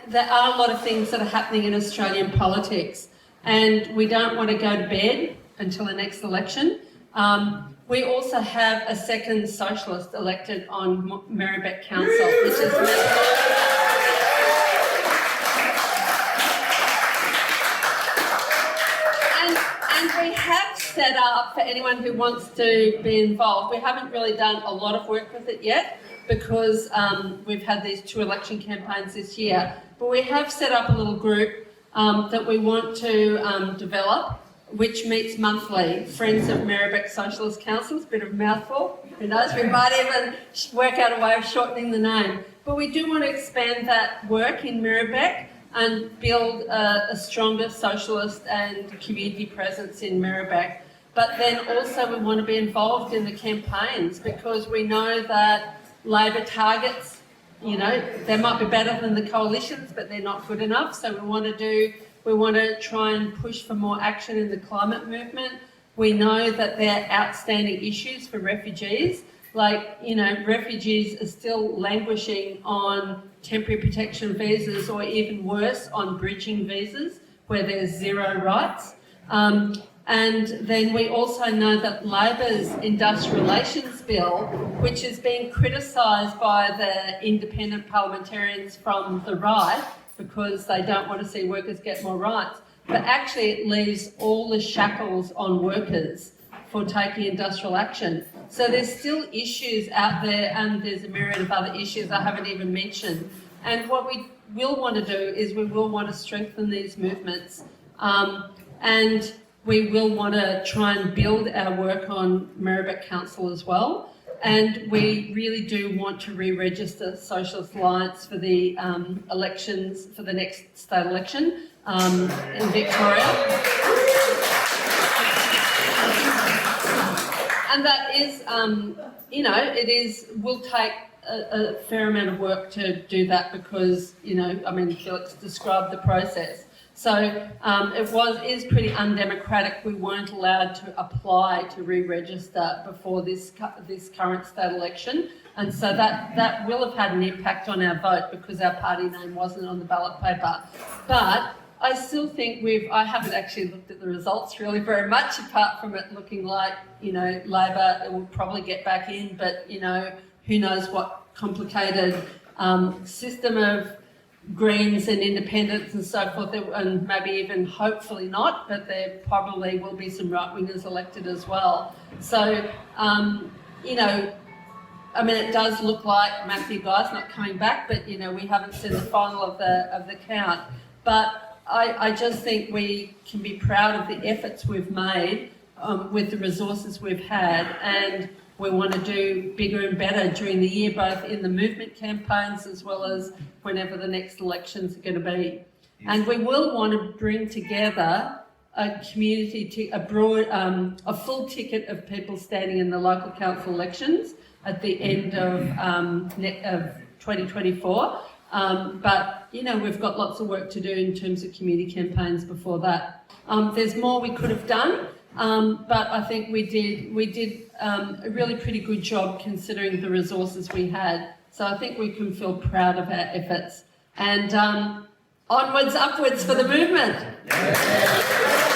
there are a lot of things that are happening in Australian politics, and we don't want to go to bed until the next election. We also have a second socialist elected on Merribeck Council, which is and we have set up, for anyone who wants to be involved, we haven't really done a lot of work with it yet because we've had these 2 election campaigns this year, but we have set up a little group that we want to develop, which meets monthly. Friends of Merribeck Socialist Council, it's a bit of a mouthful, who knows, we might even work out a way of shortening the name. But we do want to expand that work in Merribeck and build a stronger socialist and community presence in Merribeck. But then also we want to be involved in the campaigns because we know that Labor targets, you know, they might be better than the coalitions, but they're not good enough. So we want to try and push for more action in the climate movement. We know that there are outstanding issues for refugees. Like, you know, refugees are still languishing on temporary protection visas or even worse, on bridging visas where there's 0 rights. And then we also know that Labor's Industrial Relations Bill, which is being criticised by the independent parliamentarians from the right because they don't want to see workers get more rights, but actually it leaves all the shackles on workers for taking industrial action. So there's still issues out there, and there's a myriad of other issues I haven't even mentioned. And what we will want to do is we will want to strengthen these movements, and we will want to try and build our work on Merribeck Council as well. And we really do want to re-register Socialist Alliance for the elections, for the next state election in Victoria. And that is, you know, it will take a fair amount of work to do that because, you know, I mean, Felix described the process. So it is pretty undemocratic. We weren't allowed to apply to re-register before this current state election. And so that will have had an impact on our vote because our party name wasn't on the ballot paper. But I still think I haven't actually looked at the results really very much, apart from it looking like, you know, Labor will probably get back in, but, you know, who knows what complicated system of Greens and independents and so forth, and maybe even hopefully not, but there probably will be some right-wingers elected as well. So, you know, I mean, it does look like Matthew Guy's not coming back, but, you know, we haven't seen the final of the count. But I just think we can be proud of the efforts we've made with the resources we've had, and we want to do bigger and better during the year, both in the movement campaigns as well as whenever the next elections are going to be. And we will want to bring together a community, a full ticket of people standing in the local council elections at the end of 2024. But, you know, we've got lots of work to do in terms of community campaigns before that. There's more we could have done. But I think we did a really pretty good job considering the resources we had. So I think we can feel proud of our efforts. And onwards, upwards for the movement. Yeah.